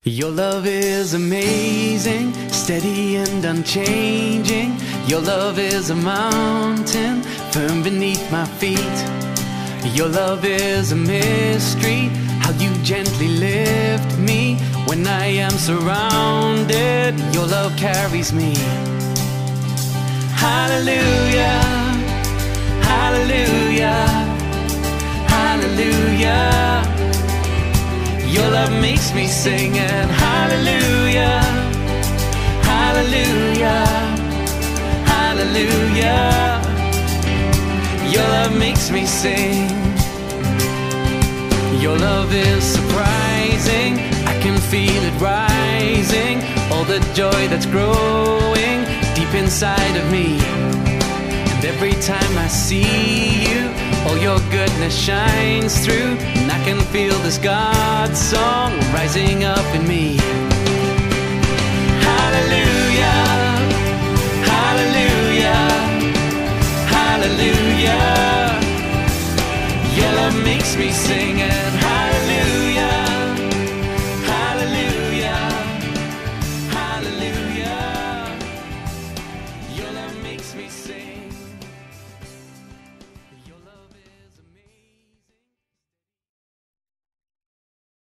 Your love is amazing, steady and unchanging. Your love is a mountain firm beneath my feet. Your love is a mystery, how you gently lift me when I am surrounded. Your love carries me. Hallelujah, hallelujah, hallelujah. Your love makes me sing and hallelujah, hallelujah, hallelujah. Your love makes me sing. Your love is surprising, I can feel it rising. All the joy that's growing deep inside of me. And every time I see you, all your goodness shines through, and I can feel this God song rising up in me. Hallelujah, hallelujah, hallelujah. Your love makes me sing and hallelujah, hallelujah, hallelujah. Your love makes me sing.